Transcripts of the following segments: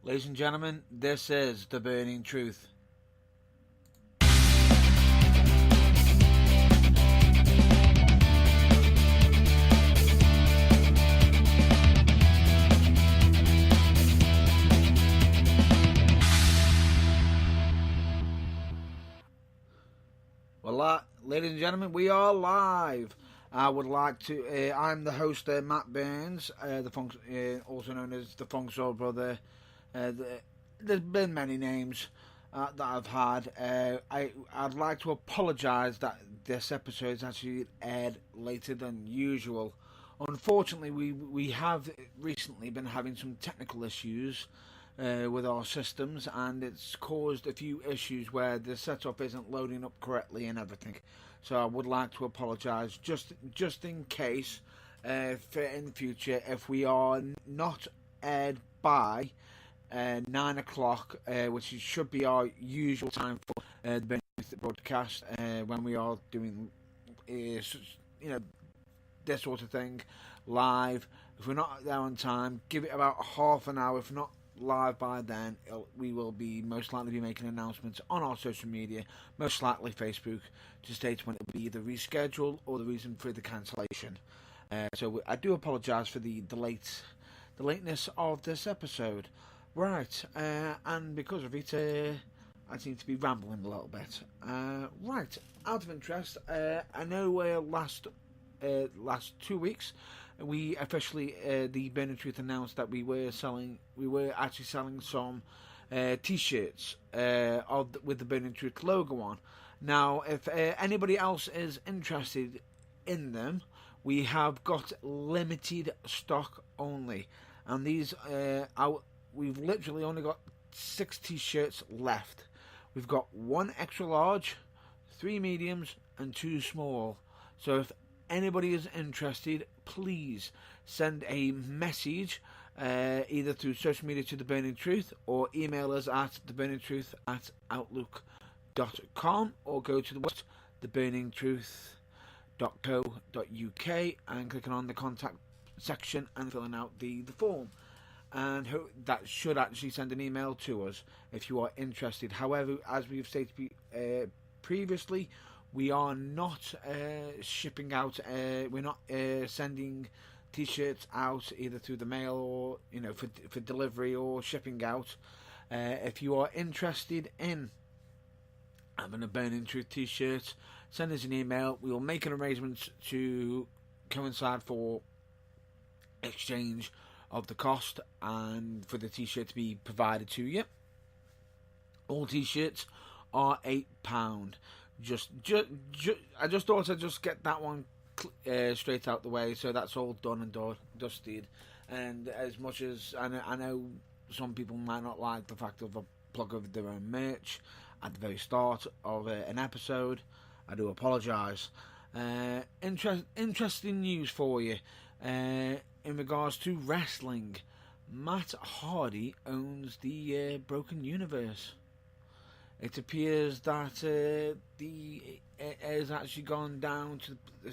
Ladies and gentlemen, this is The Burning Truth. Well, ladies and gentlemen, we are live. I would like to. I'm the host, Matt Burns, also known as the Funk Soul Brother. There's been many names that I've had. I'd like to apologise that this episode is actually aired later than usual. Unfortunately, we have recently been having some technical issues with our systems, and it's caused a few issues where the setup isn't loading up correctly and everything. So I would like to apologise just in case for in the future if we are not aired by 9 o'clock, which should be our usual time for the broadcast when we are doing this sort of thing live. If we're not there on time, give it about half an hour. If not live by then, we will be most likely be making announcements on our social media, most likely Facebook, to state when it will be either rescheduled or the reason for the cancellation. So I do apologise for the lateness of this episode. Right, and because of it, I seem to be rambling a little bit. Right, out of interest, I know last 2 weeks we officially the Burning Truth announced that we were actually selling some t-shirts with the Burning Truth logo on. Now, if anybody else is interested in them, we have got limited stock only, and these we've literally only got 6 t-shirts left. We've got 1 extra large, 3 mediums, and 2 small. So if anybody is interested, please send a message either through social media to The Burning Truth, or email us at theburningtruth@outlook.com, or go to the website theburningtruth.co.uk and clicking on the contact section and filling out the form. And that should actually send an email to us if you are interested. However, as we've stated previously, we are not shipping out. We're not sending t-shirts out either through the mail or for delivery or shipping out. If you are interested in having a Burning Truth t-shirt, send us an email. We will make an arrangement to coincide for exchange of the cost and for the t-shirt to be provided to you. All t-shirts are £8. I just thought I'd just get that one straight out the way, so that's all done and dusted. And as much as I know some people might not like the fact of a plug of their own merch at the very start of an episode, I do apologise. Interesting news for you. In regards to wrestling, Matt Hardy owns the Broken Universe. It appears that it has actually gone down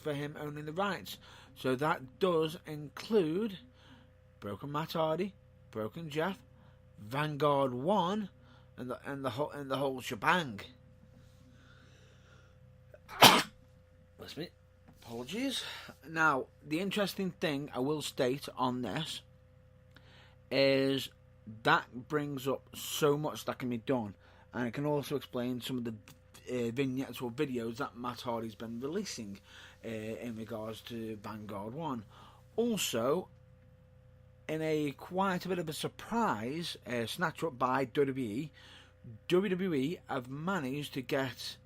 for him owning the rights. So that does include Broken Matt Hardy, Broken Jeff, Vanguard 1, and the whole shebang. Bless me. Apologies. Now, the interesting thing I will state on this is that brings up so much that can be done, and it can also explain some of the vignettes or videos that Matt Hardy's been releasing in regards to Vanguard 1. Also, in quite a bit of a surprise snatch up by WWE have managed to get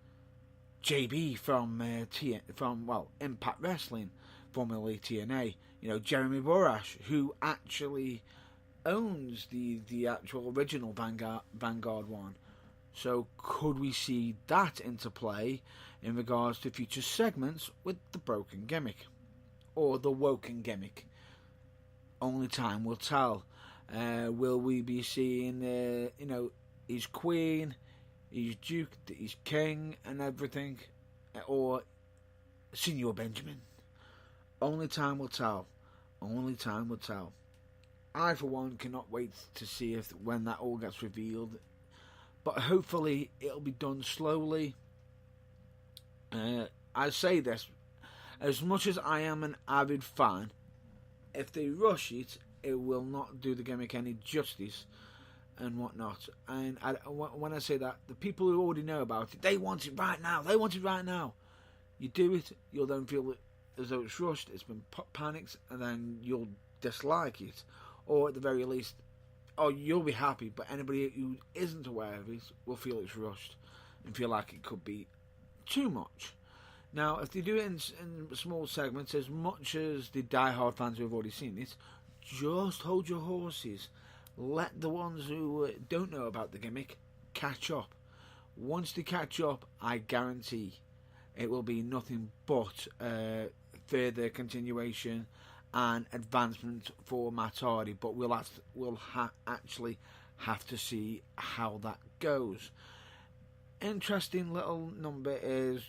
JB from Impact Wrestling, formerly TNA, Jeremy Borash, who actually owns the actual original Vanguard 1. So could we see that into play in regards to future segments with the Broken Gimmick or the Woken Gimmick? Only time will tell. Will we be seeing his Queen, his Duke, his King and everything, or Senor Benjamin? Only time will tell. Only time will tell. I, for one, cannot wait to see when that all gets revealed. But hopefully it'll be done slowly. I say this, as much as I am an avid fan, if they rush it, it will not do the gimmick any justice and whatnot. And when I say that, the people who already know about it, they want it right now. They want it right now. You do it, you'll then feel as though it's rushed, it's been panicked, and then you'll dislike it. Or at the very least, you'll be happy, but anybody who isn't aware of it will feel it's rushed and feel like it could be too much. Now, if they do it in small segments, as much as the die-hard fans who have already seen it, just hold your horses. Let the ones who don't know about the gimmick catch up. Once they catch up, I guarantee it will be nothing but further continuation and advancement for Matt Hardy. But we'll actually have to see how that goes. Interesting little number is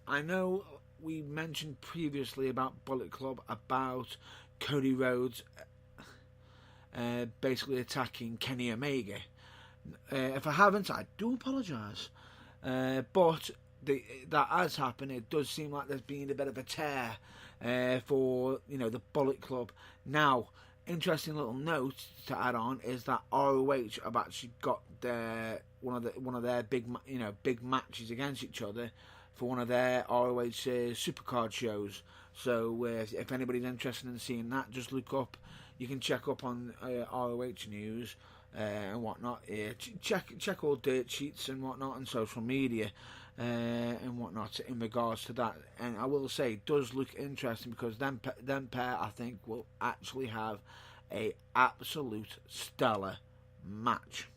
I know we mentioned previously about Bullet Club, about Cody Rhodes basically attacking Kenny Omega. If I haven't, I do apologise. But that has happened. It does seem like there's been a bit of a tear for the Bullet Club. Now, interesting little note to add on is that ROH have actually got one of their big matches against each other for one of their ROH Supercard shows. So if anybody's interested in seeing that, just look up. You can check up on ROH news and whatnot. Check all dirt sheets and whatnot on social media and whatnot in regards to that. And I will say, it does look interesting because them pair, I think, will actually have a absolute stellar match.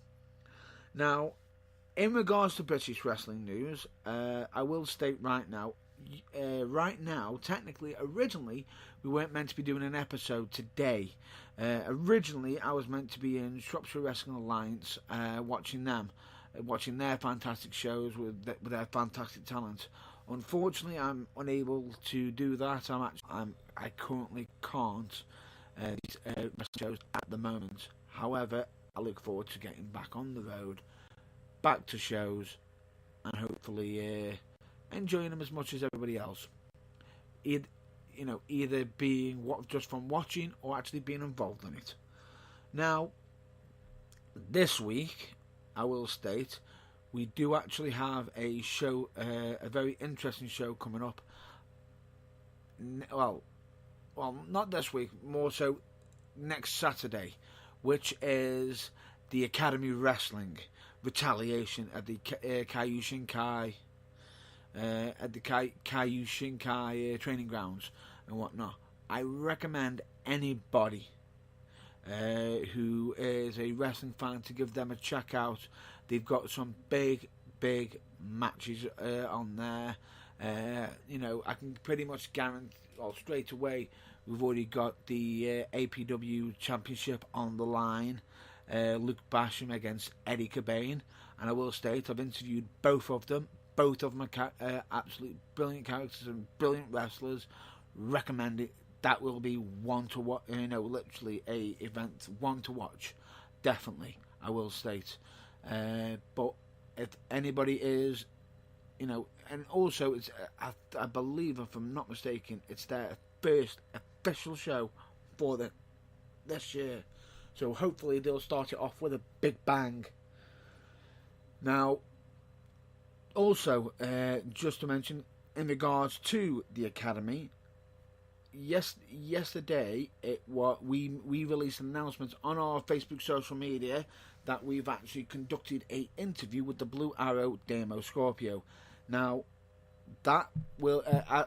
Now, in regards to British wrestling news, I will state right now, technically, originally, we weren't meant to be doing an episode today. Originally, I was meant to be in Shropshire Wrestling Alliance, watching their fantastic shows with their fantastic talent. Unfortunately, I'm unable to do that. I currently can't these shows at the moment. However, I look forward to getting back on the road, back to shows, and hopefully enjoying them as much as everybody else. Either being just from watching or actually being involved in it. Now, this week, I will state, we do actually have a show, a very interesting show coming up. Well, not this week, more so next Saturday, which is the Academy Wrestling Retaliation at the Kaioshinkai training grounds and whatnot. I recommend anybody who is a wrestling fan to give them a check out. They've got some big matches on there. I can pretty much guarantee, straight away, we've already got the APW Championship on the line. Luke Basham against Eddie Cobain, and I will state I've interviewed both of them. Both of them are absolutely brilliant characters and brilliant wrestlers. Recommend it. That will be one to watch. Literally a event one to watch. Definitely, I will state. But if anybody is, and also it's, I believe, if I'm not mistaken, it's their first official show for this year. So hopefully they'll start it off with a big bang. Now, also, just to mention, in regards to the Academy, yesterday we released an announcement on our Facebook social media that we've actually conducted an interview with the Blue Arrow Demo Scorpio. Now, that will,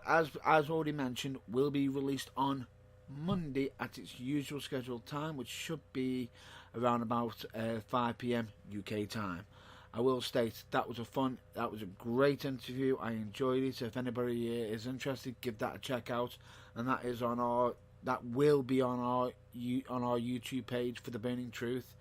as already mentioned, will be released on Monday at its usual scheduled time, which should be around about 5 p.m. UK time. I will state that was a great interview. I enjoyed it. If anybody is interested, give that a check out, and that will be on our YouTube page for The Burning Truth.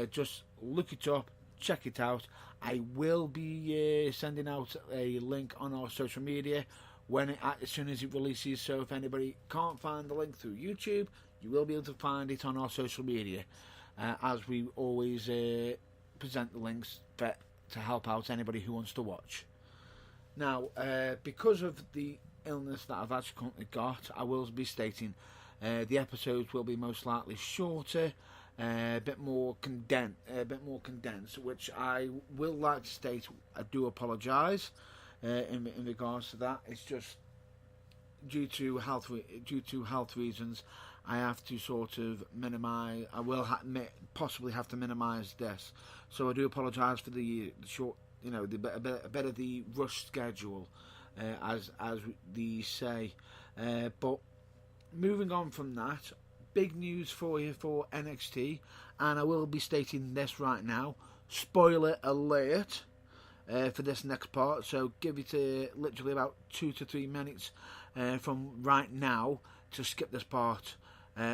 Just look it up, check it out. I will be sending out a link on our social media as soon as it releases. So if anybody can't find the link through YouTube, You will be able to find it on our social media, as we always present the links to help out anybody who wants to watch. Now, because of the illness that I've actually currently got, I will be stating the episodes will be most likely shorter, a bit more condensed, which I will like to state. I do apologise in regards to that. It's just due to health reasons. I have to sort of minimise. I will possibly have to minimise this, so I do apologise for the short, a bit of the rush schedule, as they say. But moving on from that, big news for you for NXT, and I will be stating this right now. Spoiler alert for this next part. So give it literally about 2 to 3 minutes from right now to skip this part.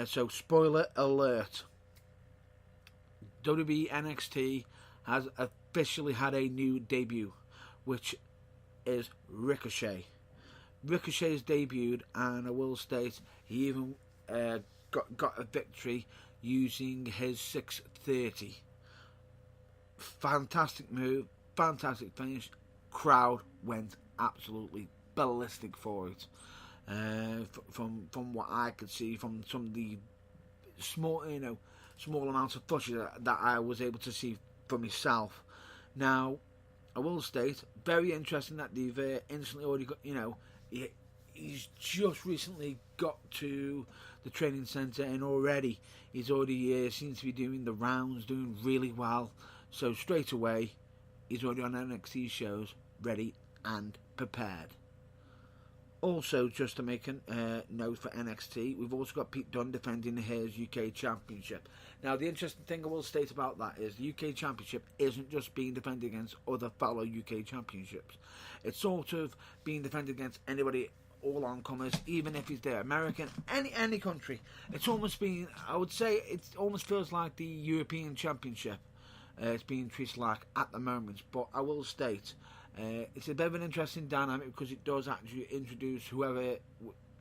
So spoiler alert. WWE NXT has officially had a new debut, which is Ricochet. Ricochet has debuted, and I will state he even got a victory using his 630. Fantastic move, fantastic finish. Crowd went absolutely ballistic for it. From what I could see from some of the small amounts of footage that I was able to see for myself. Now, I will state, very interesting that they've instantly already got, he's just recently got to the training centre, and already he's already seems to be doing the rounds, doing really well. So straight away, he's already on NXT shows, ready and prepared. Also, just to make a note for NXT, we've also got Pete Dunne defending his UK Championship. Now, the interesting thing I will state about that is the UK Championship isn't just being defended against other fellow UK Championships. It's sort of being defended against anybody, all on-comers, even if he's there, American, any country. It's almost been, I would say, it almost feels like the European Championship. It's being treated like at the moment, but I will state, it's a bit of an interesting dynamic because it does actually introduce whoever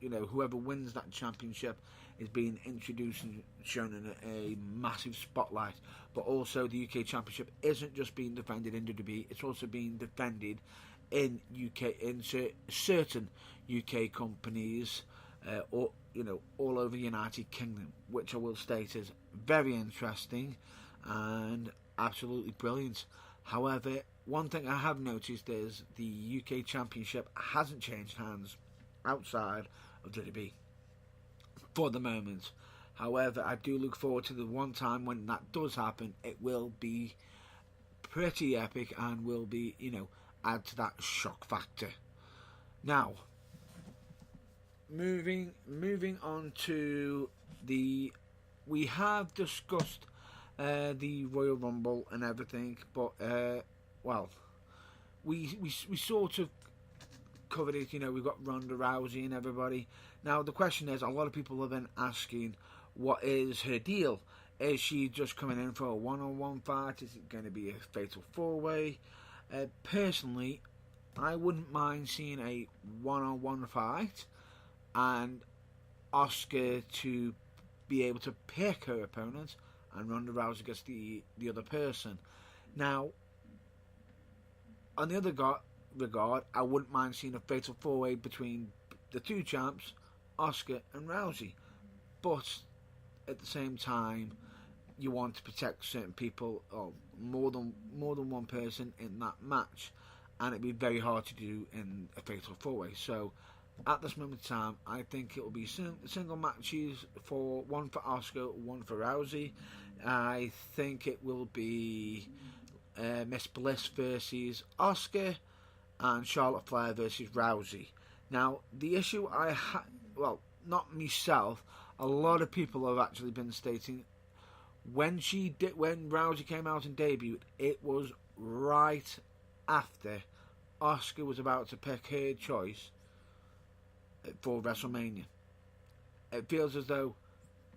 wins that championship is being introduced and shown in a massive spotlight. But also the UK Championship isn't just being defended in WWE; it's also being defended in certain UK companies, all over the United Kingdom, which I will state is very interesting and absolutely brilliant. However, one thing I have noticed is the UK Championship hasn't changed hands outside of WWE for the moment. However, I do look forward to the one time when that does happen. It will be pretty epic and will be, add to that shock factor. Now, moving on to we have discussed the Royal Rumble and everything, but we sort of covered it. We've got Ronda Rousey and everybody. Now the question is, a lot of people have been asking, what is her deal? Is she just coming in for a one-on-one fight? Is it going to be a fatal four-way? Personally, I wouldn't mind seeing a one-on-one fight and Asuka to be able to pick her opponent, and Ronda Rousey gets the other person. Now, on the other regard, I wouldn't mind seeing a fatal four-way between the two champs, Asuka and Rousey. But at the same time, you want to protect certain people, or more than one person in that match, and it'd be very hard to do in a fatal four-way. So, at this moment in time, I think it will be single matches, one for Asuka, one for Rousey. I think it will be Miss Bliss versus Asuka and Charlotte Flair versus Rousey. Now, the issue not myself, a lot of people have actually been stating when Rousey came out and debuted, it was right after Asuka was about to pick her choice for WrestleMania. It feels as though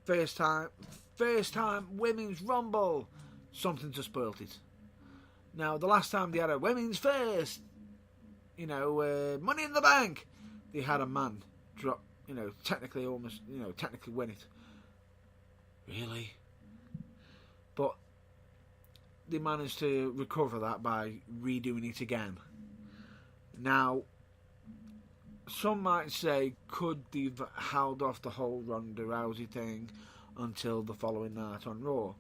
first time Women's Rumble, something just spoilt it. Now, the last time they had a Women's First, Money in the Bank, they had a man drop, technically win it. Really? But they managed to recover that by redoing it again. Now, some might say, could they've held off the whole Ronda Rousey thing until the following night on Raw?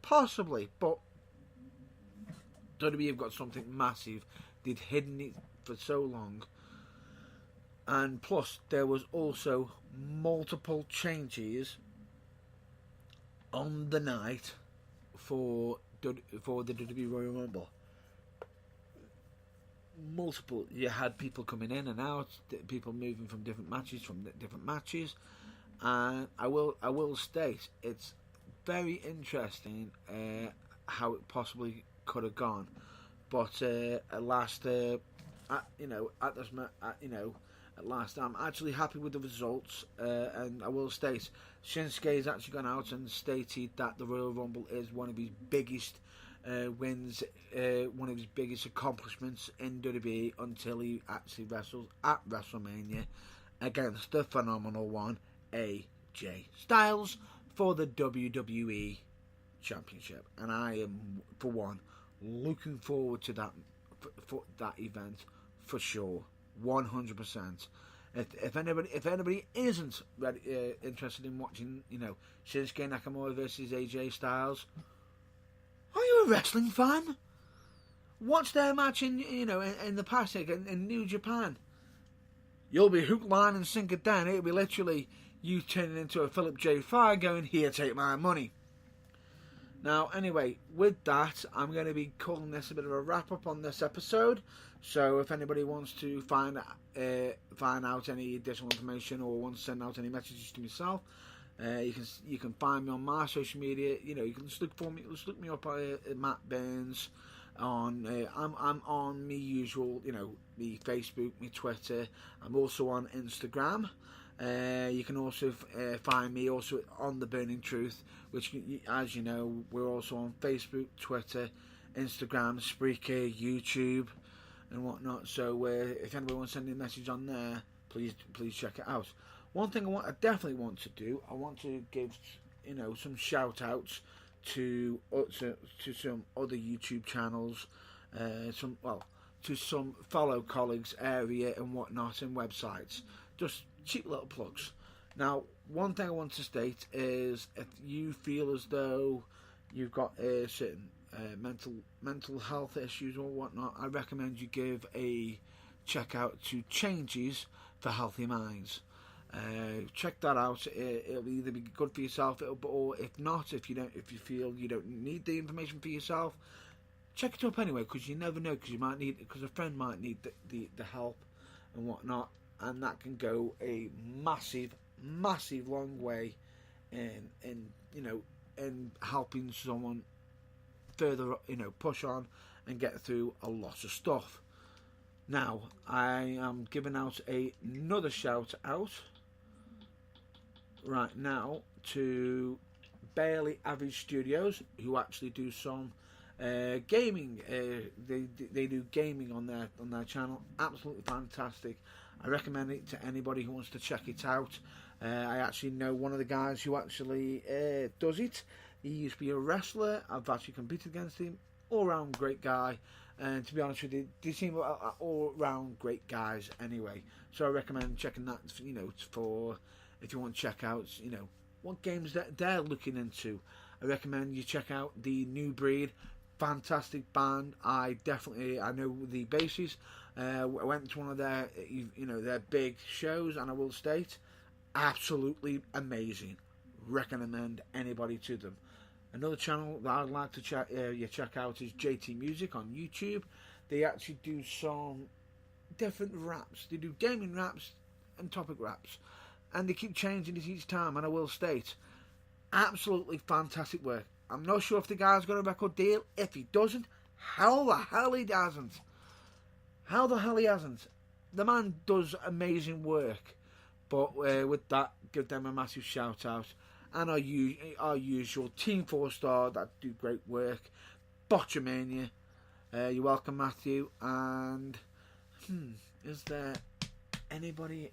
Possibly, but WWE have got something massive. They'd hidden it for so long. And plus, there was also multiple changes on the night for the WWE Royal Rumble. Multiple. You had people coming in and out, people moving from different matches, and I will state it's very interesting how it possibly could have gone, but at last, at last, I'm actually happy with the results, and I will state Shinsuke has actually gone out and stated that the Royal Rumble is one of his biggest wins, one of his biggest accomplishments in WWE until he actually wrestles at WrestleMania against the phenomenal one, AJ Styles, for the WWE Championship. And I am, for one, looking forward to that for that event for sure, 100%. If anybody isn't interested in watching, Shinsuke Nakamura versus AJ Styles, are you a wrestling fan? Watch their match in the Pacific in New Japan. You'll be hook, line, and sinker down. It'll be literally you turning into a Philip J. Fry going, here, take my money. Now, anyway, with that, I'm going to be calling this a bit of a wrap-up on this episode. So if anybody wants to find out any additional information or wants to send out any messages to myself, you can find me on my social media. You can just look me up at Matt Burns. I'm on my usual, me Facebook, me Twitter. I'm also on Instagram. You can also find me also on The Burning Truth, which, as you know, we're also on Facebook, Twitter, Instagram, Spreaker, YouTube, and whatnot. So if anybody wants to send me a message on there, please check it out. One thing I definitely want to do, I want to give some shout outs to some other YouTube channels, to some fellow colleagues area and whatnot, and websites. Just cheap little plugs. Now, one thing I want to state is, if you feel as though you've got certain mental health issues or whatnot, I recommend you give a check out to Changes for Healthy Minds. Check that out. It'll either be good for yourself, or if not, if you feel you don't need the information for yourself, check it up anyway, because you never know, because a friend might need the help and whatnot, and that can go a massive long way in helping someone further, push on and get through a lot of stuff. Now, I am giving out another shout out right now to Barely Average Studios, who actually do some gaming. They do gaming on their channel. Absolutely fantastic. I recommend it to anybody who wants to check it out. I actually know one of the guys who actually does it. He used to be a wrestler. I've actually competed against him. All round great guy. And to be honest with you, they seem all round great guys anyway. So I recommend checking that, for if you want to check out, what games that they're looking into. I recommend you check out the New Breed. Fantastic band. I know the bases. I went to one of their, their big shows, and I will state, absolutely amazing. Recommend anybody to them. Another channel that I'd like to check out is JT Music on YouTube. They actually do some different raps. They do gaming raps and topic raps, and they keep changing it each time. And I will state, absolutely fantastic work. I'm not sure if the guy's got a record deal. If he doesn't, how the hell he hasn't? How the hell he hasn't? The man does amazing work. But with that, give them a massive shout out. And our usual Team 4 Star that do great work. Botchamania. You're welcome, Matthew. And is there anybody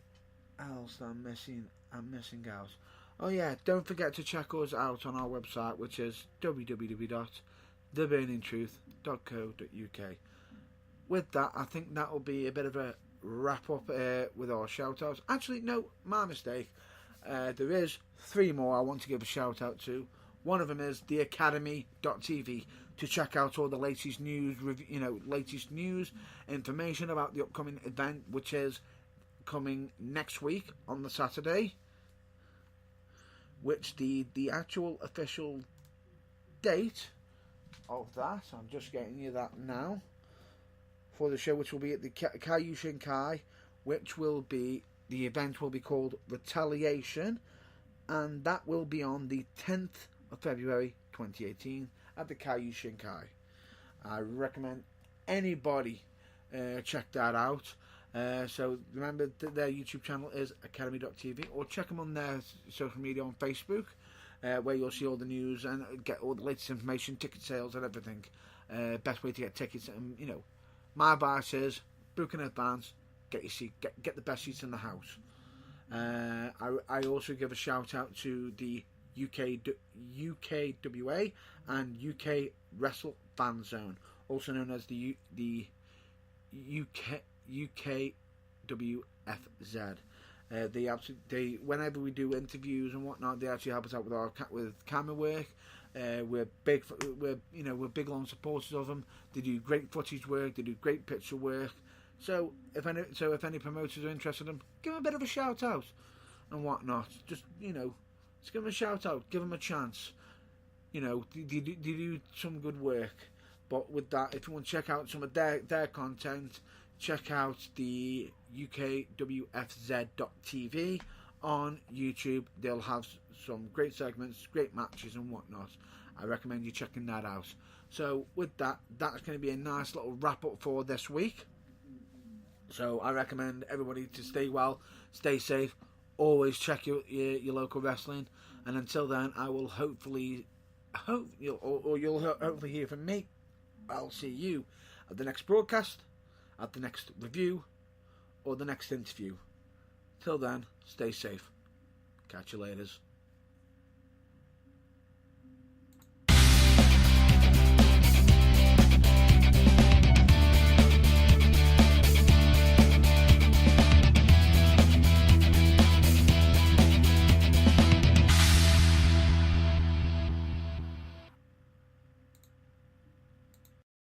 else that I'm missing out? Oh yeah, don't forget to check us out on our website, which is www.theburningtruth.co.uk. With that, I think that will be a bit of a wrap up with our shout outs. Actually, no, my mistake. There is 3 more I want to give a shout out to. One of them is theacademy.tv to check out all the latest news, latest news, information about the upcoming event, which is coming next week on the Saturday. Which the actual official date of that, I'm just getting you that now, for the show, which will be at the Kaiushinkai, which will be, the event will be called Retaliation, and that will be on the 10th of February 2018 at the Kaiushinkai. I recommend anybody check that out. So remember that their YouTube channel is academy.tv, or check them on their social media on Facebook, where you'll see all the news and get all the latest information, ticket sales and everything. Best way to get tickets, and my advice is book in advance, get your seat, get the best seats in the house. I also give a shout out to the UKWA and UK Wrestle Fan Zone, also known as the UKWFZ. They whenever we do interviews and whatnot, they actually help us out with camera work. We're big long supporters of them. They do great footage work. They do great picture work. So if any promoters are interested in them, give them a bit of a shout out and whatnot. Just just give them a shout out. Give them a chance. They do some good work. But with that, if you want to check out some of their content, check out the UKWFZ.tv on YouTube. They'll have some great segments, great matches and whatnot. I recommend you checking that out. So with that, that's going to be a nice little wrap up for this week. So I recommend everybody to stay well, stay safe, always check your local wrestling. And until then, I will you'll hopefully hear from me. I'll see you at the next broadcast, at the next review, or the next interview. Till then, stay safe. Catch you later.